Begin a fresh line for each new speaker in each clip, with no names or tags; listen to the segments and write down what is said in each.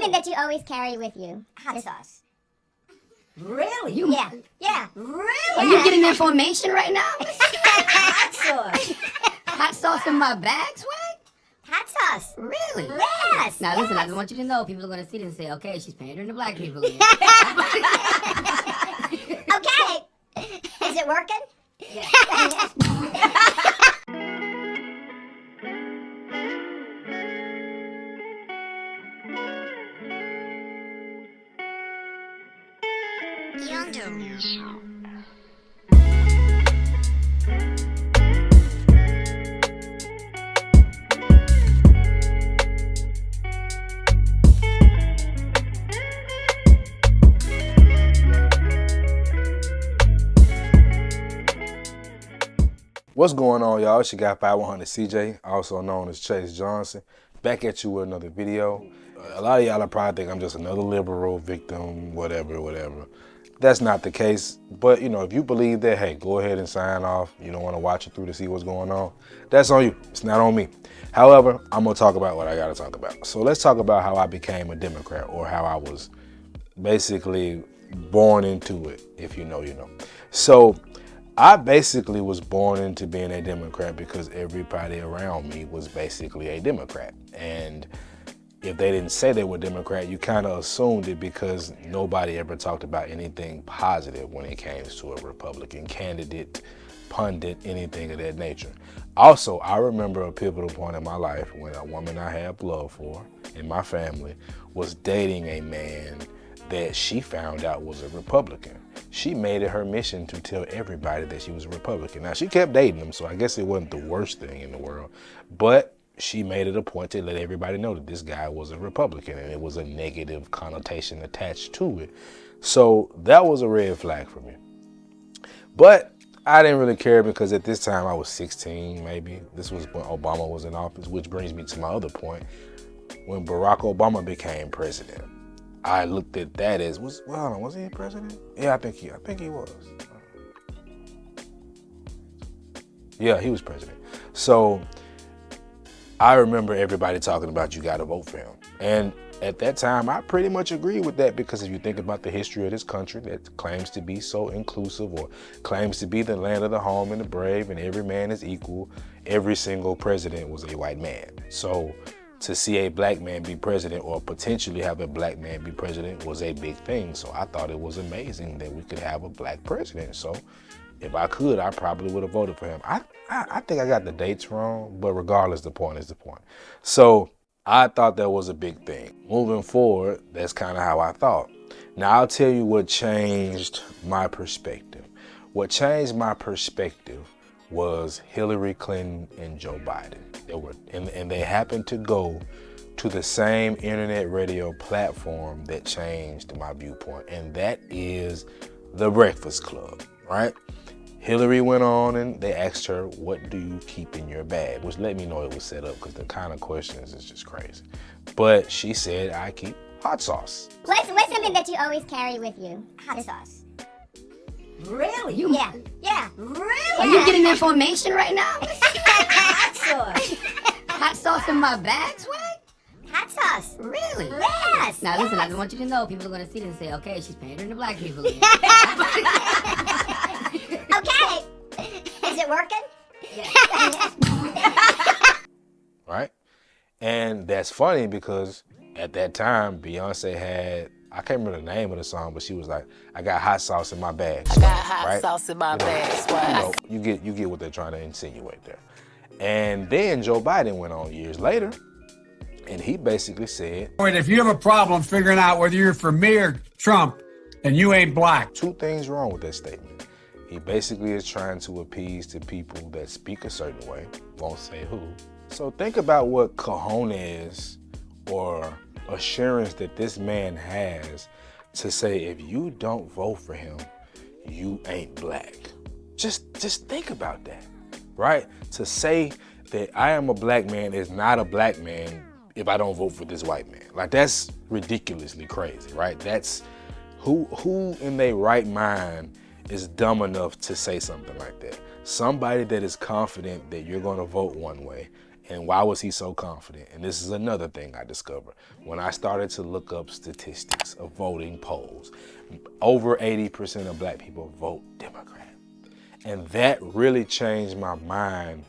something that you always carry with you? Hot sauce.
Really?
Yeah.
Really?
Are you getting information right now?
Hot sauce.
Hot sauce in my bag, swag?
Hot sauce.
Really?
Yes.
Now listen, I just want you to know, people are going to see this and say, okay, she's pandering to black people again.
Okay. Is it working?
Yeah.
What's going on, y'all? It's your guy 5100 CJ, also known as Chase Johnson, back at you with another video. A lot of y'all are probably think I'm just another liberal victim, whatever. That's not the case, but you know, if you believe that, hey, go ahead and sign off. You don't want to watch it through to see what's going on. That's on you. It's not on me. However, I'm gonna talk about what I gotta talk about. So let's talk about how I became a Democrat, or how I was basically born into it. If you know, you know. So I basically was born into being a Democrat because everybody around me was basically a Democrat. And if they didn't say they were Democrat, you kind of assumed it because nobody ever talked about anything positive when it came to a Republican candidate, pundit, anything of that nature. Also, I remember a pivotal point in my life when a woman I had love for in my family was dating a man that she found out was a Republican. She made it her mission to tell everybody that she was a Republican. Now, she kept dating him, so I guess it wasn't the worst thing in the world, but she made it a point to let everybody know that this guy was a Republican, and it was a negative connotation attached to it. So that was a red flag for me. But I didn't really care because at this time I was 16, maybe. This was when Obama was in office, which brings me to my other point. When Barack Obama became president, I looked at that as, was he president? Yeah, I think he was. Yeah, he was president. So I remember everybody talking about you gotta vote for him. And at that time, I pretty much agree with that because if you think about the history of this country that claims to be so inclusive or claims to be the land of the home and the brave and every man is equal, every single president was a white man. So to see a black man be president or potentially have a black man be president was a big thing. So I thought it was amazing that we could have a black president. So if I could, I probably would have voted for him. I think I got the dates wrong, but regardless, the point is the point. So I thought that was a big thing. Moving forward, that's kind of how I thought. Now I'll tell you what changed my perspective. What changed my perspective was Hillary Clinton and Joe Biden. They happened to go to the same internet radio platform that changed my viewpoint, and that is The Breakfast Club, right? Hillary went on and they asked her, what do you keep in your bag? Which let me know it was set up because the kind of questions is just crazy. But she said, I keep hot sauce.
What's something that you always carry with you? Hot sauce.
Really?
Yeah.
Really?
Are you getting information right now?
Hot sauce.
Hot sauce in my bag, swag?
Hot sauce.
Really?
Yes.
Now listen, I just want you to know, people are going to see this and say, okay, she's pandering to black people again.
Okay. Is it working?
Right? And that's funny because at that time, Beyonce had, I can't remember the name of the song, but she was like, I got hot sauce in my bag.
I got hot
right?
sauce in my bag.
You get what they're trying to insinuate there. And then Joe Biden went on years later, and he basically said,
if you have a problem figuring out whether you're for me or Trump, then you ain't black.
two things wrong with that statement. He basically is trying to appease to people that speak a certain way, won't say who. So think about what cojones or assurance that this man has to say, if you don't vote for him, you ain't black. Just think about that, right? To say that I am a black man is not a black man if I don't vote for this white man. Like, that's ridiculously crazy, right? That's who in their right mind is dumb enough to say something like that. Somebody that is confident that you're gonna vote one way And why was he so confident? And this is another thing I discovered. When I started to look up statistics of voting polls, over 80% of black people vote Democrat. And that really changed my mind.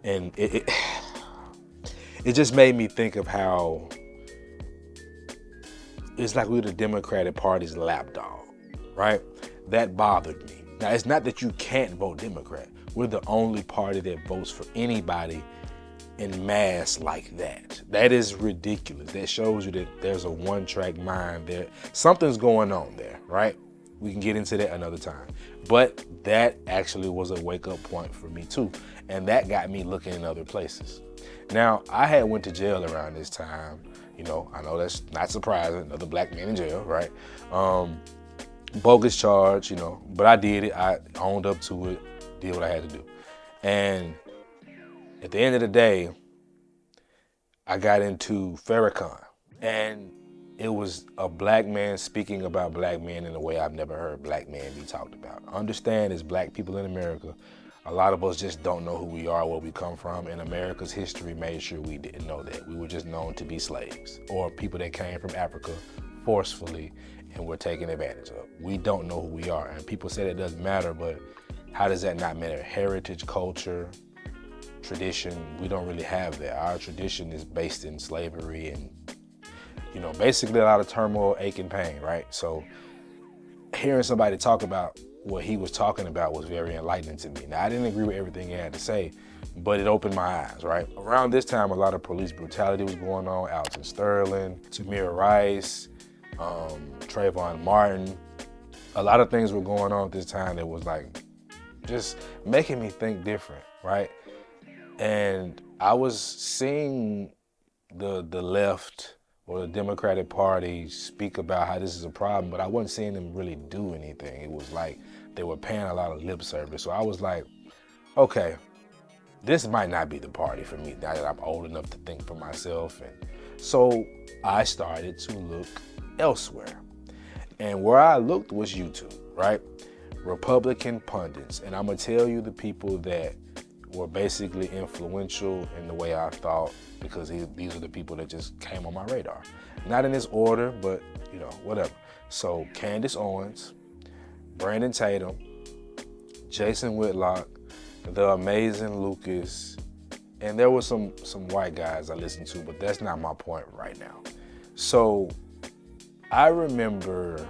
And it just made me think of how it's like we're the Democratic Party's lapdog, right? That bothered me. Now, it's not that you can't vote Democrat. We're the only party that votes for anybody in mass like that. That is ridiculous. That shows you that there's a one-track mind there. Something's going on there, right? We can get into that another time. But that actually was a wake-up point for me too. And that got me looking in other places. Now, I had went to jail around this time. You know, I know that's not surprising. Another black man in jail, right? Bogus charge, you know, but I did it. I owned up to it, did what I had to do. And at the end of the day, I got into Farrakhan, and it was a black man speaking about black men in a way I've never heard black men be talked about. Understand, as black people in America, a lot of us just don't know who we are, where we come from, and America's history made sure we didn't know that. We were just known to be slaves or people that came from Africa forcefully and were taken advantage of. We don't know who we are, and people say it doesn't matter, but how does that not matter? Heritage, culture, tradition, we don't really have that. Our tradition is based in slavery and, you know, basically a lot of turmoil, ache, and pain, right? So hearing somebody talk about what he was talking about was very enlightening to me. Now, I didn't agree with everything he had to say, but it opened my eyes, right? Around this time, a lot of police brutality was going on. Alton Sterling, Tamir Rice, Trayvon Martin. A lot of things were going on at this time that was like just making me think different, right? And I was seeing the left or the Democratic Party speak about how this is a problem, but I wasn't seeing them really do anything. It was like they were paying a lot of lip service. So I was like, okay, this might not be the party for me now that I'm old enough to think for myself. And so I started to look elsewhere. And where I looked was YouTube, right? Republican pundits. And I'm gonna tell you the people that were basically influential in the way I thought, because these are the people that just came on my radar. Not in this order, but you know, whatever. So Candace Owens, Brandon Tatum, Jason Whitlock, the amazing Lucas, and there were some white guys I listened to, but that's not my point right now. So I remember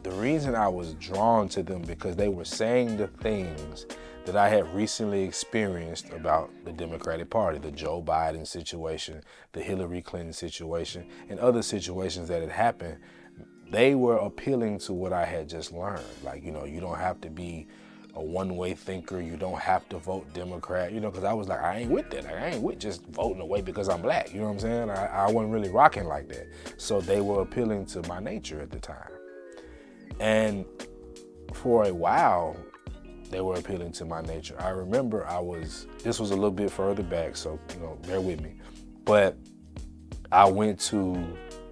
the reason I was drawn to them because they were saying the things that I had recently experienced about the Democratic Party, the Joe Biden situation, the Hillary Clinton situation, and other situations that had happened. They were appealing to what I had just learned. Like, you know, you don't have to be a one-way thinker. You don't have to vote Democrat, you know, because I was like, I ain't with that. Like, I ain't with just voting away because I'm black. You know what I'm saying? I wasn't really rocking like that. So they were appealing to my nature at the time. And for a while, they were appealing to my nature. I remember this was a little bit further back, so, you know, bear with me. But I went to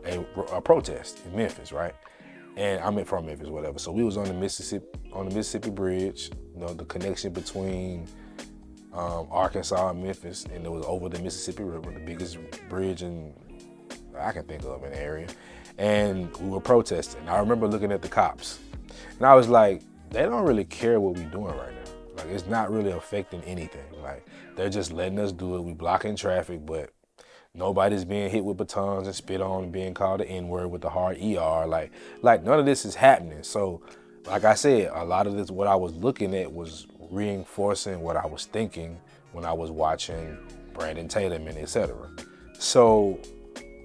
a protest in Memphis, right? And I'm from Memphis, whatever. So we was on the Mississippi Bridge, you know, the connection between Arkansas and Memphis, and it was over the Mississippi River, the biggest bridge I can think of in the area. And we were protesting. I remember looking at the cops, and I was like, they don't really care what we're doing right now. Like, it's not really affecting anything. Like, they're just letting us do it. We blocking traffic, but nobody's being hit with batons and spit on and being called the N-word with the hard ER. Like none of this is happening. So, like I said, a lot of this, what I was looking at was reinforcing what I was thinking when I was watching Brandon Tatum and etc. So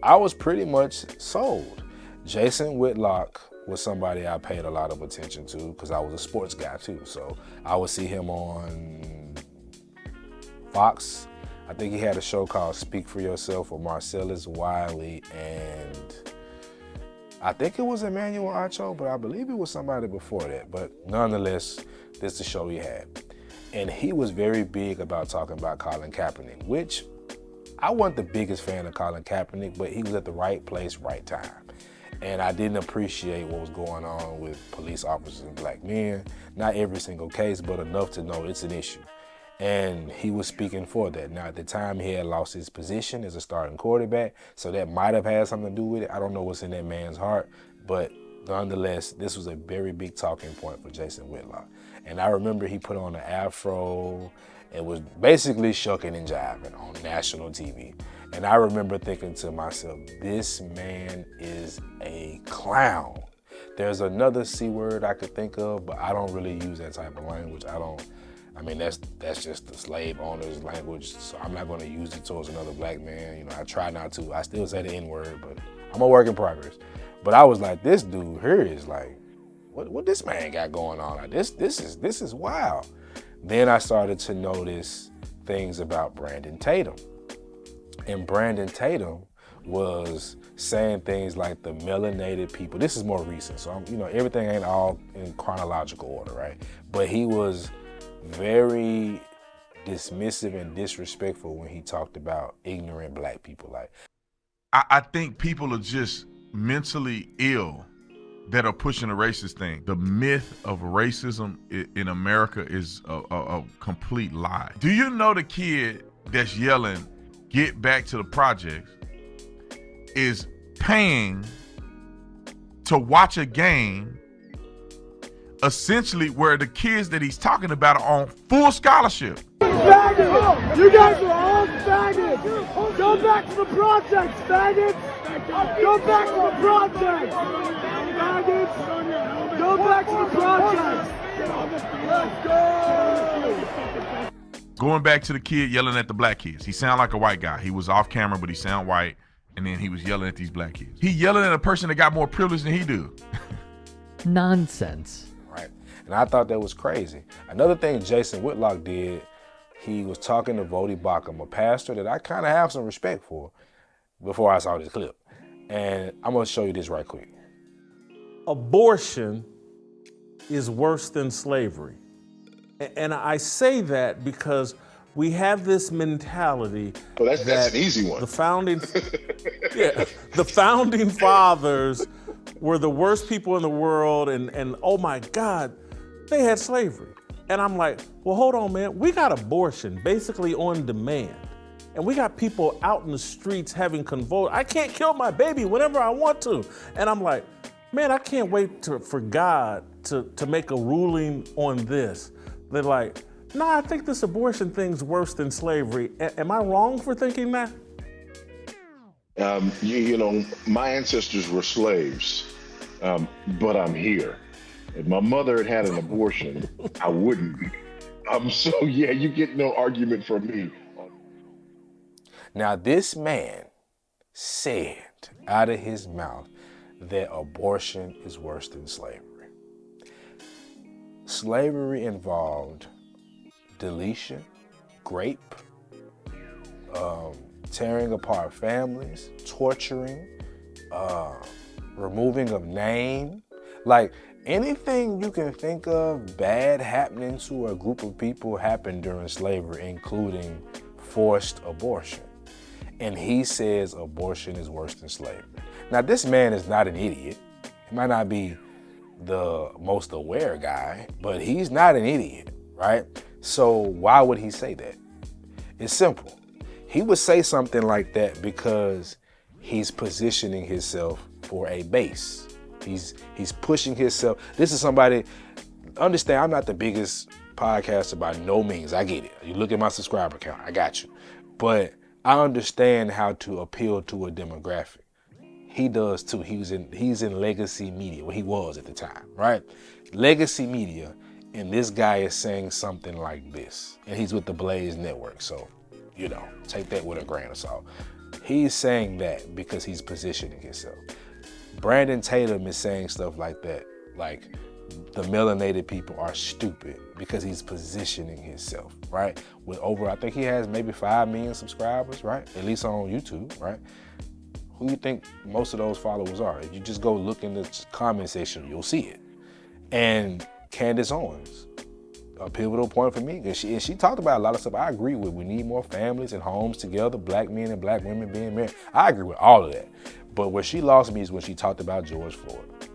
I was pretty much sold. Jason Whitlock was somebody I paid a lot of attention to because I was a sports guy too. So I would see him on Fox. I think he had a show called Speak for Yourself with Marcellus Wiley, and I think it was Emmanuel Acho, but I believe it was somebody before that. But nonetheless, this is the show he had. And he was very big about talking about Colin Kaepernick, which I wasn't the biggest fan of Colin Kaepernick, but he was at the right place, right time. And I didn't appreciate what was going on with police officers and black men. Not every single case, but enough to know it's an issue. And he was speaking for that. Now, at the time, he had lost his position as a starting quarterback, so that might have had something to do with it. I don't know what's in that man's heart, but nonetheless, this was a very big talking point for Jason Whitlock. And I remember he put on an afro and was basically shucking and jiving on national TV. And I remember thinking to myself, this man is a clown. There's another C word I could think of, but I don't really use that type of language. I mean, that's just the slave owner's language, so I'm not gonna use it towards another black man. You know, I try not to. I still say the N-word, but I'm a work in progress. But I was like, this dude here is like, what this man got going on? Like, this is wild. Then I started to notice things about Brandon Tatum. And Brandon Tatum was saying things like the melanated people. This is more recent, so everything ain't all in chronological order, right? But he was very dismissive and disrespectful when he talked about ignorant black people. Like,
I think people are just mentally ill that are pushing the racist thing. The myth of racism in America is a complete lie. Do you know the kid that's yelling, "Get back to the projects," is paying to watch a game essentially where the kids that he's talking about are on full scholarship?
Faggots! You guys are all faggots! Go back to the projects, faggots! Go back to the projects! Faggots! Go back to the projects! Let's go!
Going back to the kid yelling at the black kids. He sound like a white guy. He was off camera, but he sound white, and then he was yelling at these black kids. He yelling at a person that got more privilege than he do.
Nonsense.
right? And I thought that was crazy. Another thing Jason Whitlock did, he was talking to Vody Bakum, a pastor that I kind of have some respect for, before I saw this clip. And I'm gonna show you this right quick.
Abortion is worse than slavery. And I say that because we have this mentality
that's an easy one.
The founding fathers were the worst people in the world, and oh my God, they had slavery. And I'm like, well, hold on, man. We got abortion basically on demand. And we got people out in the streets having convulsions. I can't kill my baby whenever I want to. And I'm like, man, I can't wait for God to make a ruling on this. They're like, no, I think this abortion thing's worse than slavery. Am I wrong for thinking that?
You know, my ancestors were slaves, but I'm here. If my mother had an abortion, I wouldn't be. So yeah, you get no argument from me.
Now, this man said out of his mouth that abortion is worse than slavery. Slavery involved deletion, rape, tearing apart families, torturing, removing of name. Like, anything you can think of bad happening to a group of people happened during slavery, including forced abortion. And he says abortion is worse than slavery. Now, this man is not an idiot. He might not be the most aware guy, but he's not an idiot, right? So why would he say that? It's simple. He would say something like that because he's positioning himself for a base. He's pushing himself. This is somebody, understand, I'm not the biggest podcaster by no means. I get it. You look at my subscriber count, I got you. But I understand how to appeal to a demographic. He does too. He's in legacy media. Well, he was at the time, right? Legacy media, and this guy is saying something like this. And he's with the Blaze Network, so, you know, take that with a grain of salt. He's saying that because he's positioning himself. Brandon Tatum is saying stuff like that, like the melanated people are stupid, because he's positioning himself, right? With over, I think he has maybe 5 million subscribers, right? At least on YouTube, right? Who you think most of those followers are? If you just go look in the comment section, you'll see it. And Candace Owens, a pivotal point for me, and she talked about a lot of stuff I agree with. We need more families and homes together, black men and black women being married. I agree with all of that. But where she lost me is when she talked about George Floyd.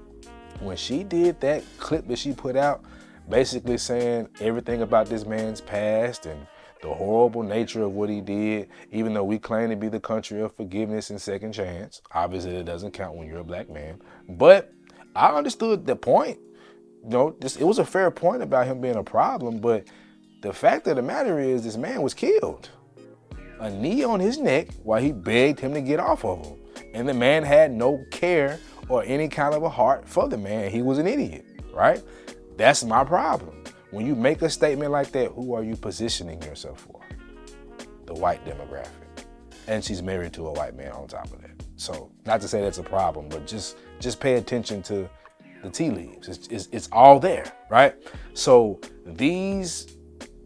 When she did that clip that she put out, basically saying everything about this man's past and the horrible nature of what he did, even though we claim to be the country of forgiveness and second chance. Obviously, it doesn't count when you're a black man. But I understood the point. You know, it was a fair point about him being a problem, but the fact of the matter is this man was killed. A knee on his neck while he begged him to get off of him. And the man had no care or any kind of a heart for the man. He was an idiot, right? That's my problem. When you make a statement like that, who are you positioning yourself for? The white demographic. And she's married to a white man on top of that. So not to say that's a problem, but just pay attention to the tea leaves. It's all there, right? So these,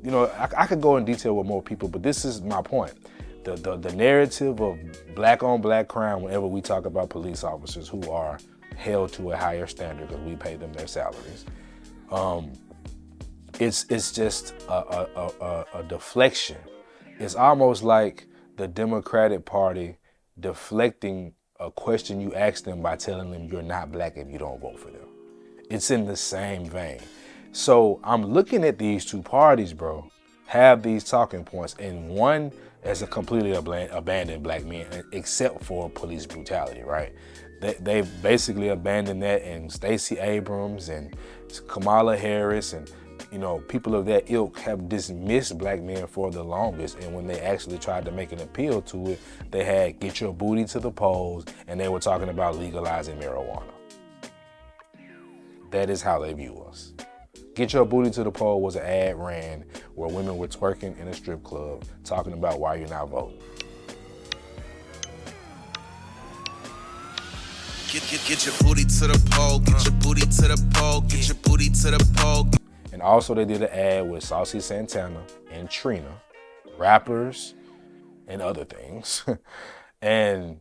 you know, I could go in detail with more people, but this is my point. The narrative of black on black crime whenever we talk about police officers who are held to a higher standard because we pay them their salaries, it's just a deflection. It's almost like the Democratic Party deflecting a question you ask them by telling them you're not black if you don't vote for them. It's in the same vein. So I'm looking at these two parties, bro, have these talking points, and one as a completely abandoned black men, except for police brutality, right? They basically abandoned that, and Stacey Abrams and Kamala Harris and, you know, people of that ilk have dismissed black men for the longest. And when they actually tried to make an appeal to it, they had get your booty to the polls, and they were talking about legalizing marijuana. That is how they view us. Get your booty to the poll was an ad ran where women were twerking in a strip club talking about why you're not voting.
Get your booty to the poll, get your booty to the poll, get your booty to the poll.
And also they did an ad with Saucy Santana and Trina, rappers and other things. And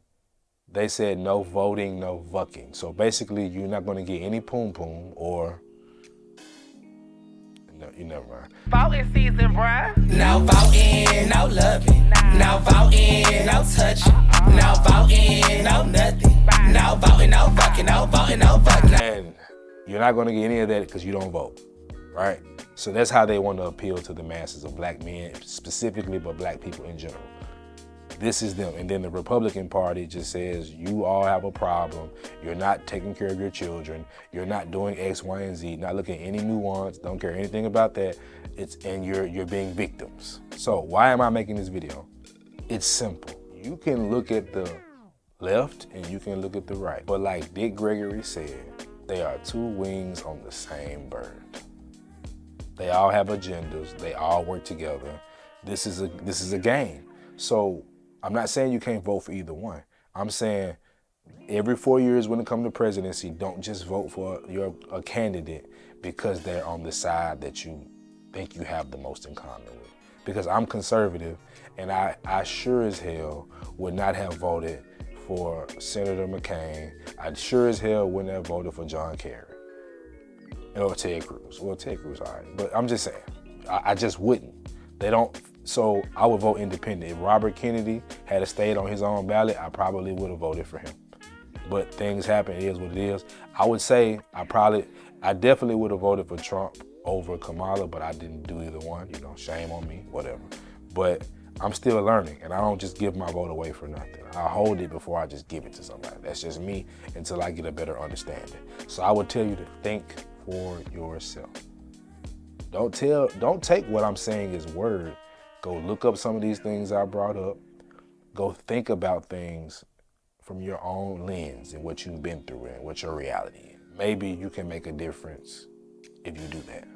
they said no voting, no vucking. So basically you're not gonna get any poom poom or, no, you never mind.
Voting season, bruh.
Now voting, no loving. Now voting, no touching. Now voting, no nothing. Now voting, no fucking, no voting, no fucking.
And you're not gonna get any of that because you don't vote, right? So that's how they want to appeal to the masses of black men specifically, but black people in general. This is them. And then the Republican Party just says, you all have a problem. You're not taking care of your children. You're not doing X, Y, and Z, not looking at any nuance, don't care anything about that. And you're being victims. So why am I making this video? It's simple. You can look at the left and you can look at the right. But like Dick Gregory said, they are two wings on the same bird. They all have agendas. They all work together. This is a game. So I'm not saying you can't vote for either one. I'm saying every 4 years when it comes to presidency, don't just vote for a candidate because they're on the side that you think you have the most in common with. Because I'm conservative, and I sure as hell would not have voted for Senator McCain. I sure as hell wouldn't have voted for John Kerry or Ted Cruz. Well, Ted Cruz, all right. But I'm just saying, I just wouldn't. They don't. So I would vote independent. If Robert Kennedy had stayed on his own ballot, I probably would have voted for him. But things happen, it is what it is. I would say I definitely would have voted for Trump over Kamala, but I didn't do either one. You know, shame on me, whatever. But I'm still learning, and I don't just give my vote away for nothing. I hold it before I just give it to somebody. That's just me until I get a better understanding. So I would tell you to think for yourself. Don't take what I'm saying as word. Go look up some of these things I brought up. Go think about things from your own lens and what you've been through and what your reality is. Maybe you can make a difference if you do that.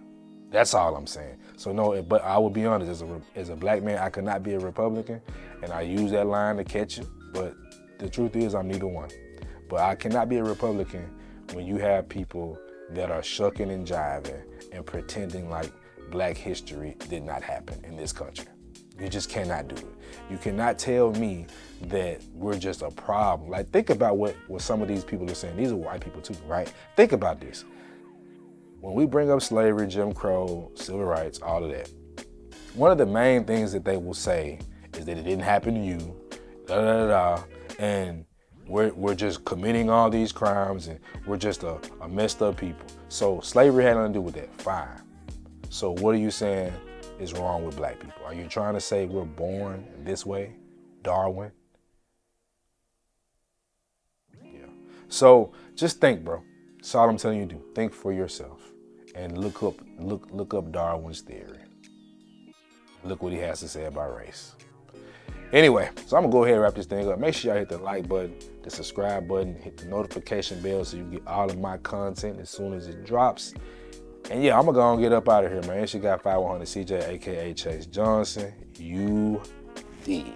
That's all I'm saying. So no, but I will be honest, as a black man, I could not be a Republican, and I use that line to catch it, but the truth is I'm neither one. But I cannot be a Republican when you have people that are shucking and jiving and pretending like black history did not happen in this country. You just cannot do it. You cannot tell me that we're just a problem. Like, think about what some of these people are saying. These are white people too, right? Think about this. When we bring up slavery, Jim Crow, civil rights, all of that, one of the main things that they will say is that it didn't happen to you, and we're just committing all these crimes and we're just a messed up people. So slavery had nothing to do with that, fine. So what are you saying is wrong with black people? Are you trying to say we're born this way? Darwin? Yeah. So just think, bro. That's all I'm telling you to do. Think for yourself. And look up Darwin's theory. Look what he has to say about race. Anyway, so I'm gonna go ahead and wrap this thing up. Make sure y'all hit the like button, the subscribe button, hit the notification bell so you get all of my content as soon as it drops. And yeah, I'm gonna go and get up out of here, man. It's your guy 5100 CJ, aka Chase Johnson. You did.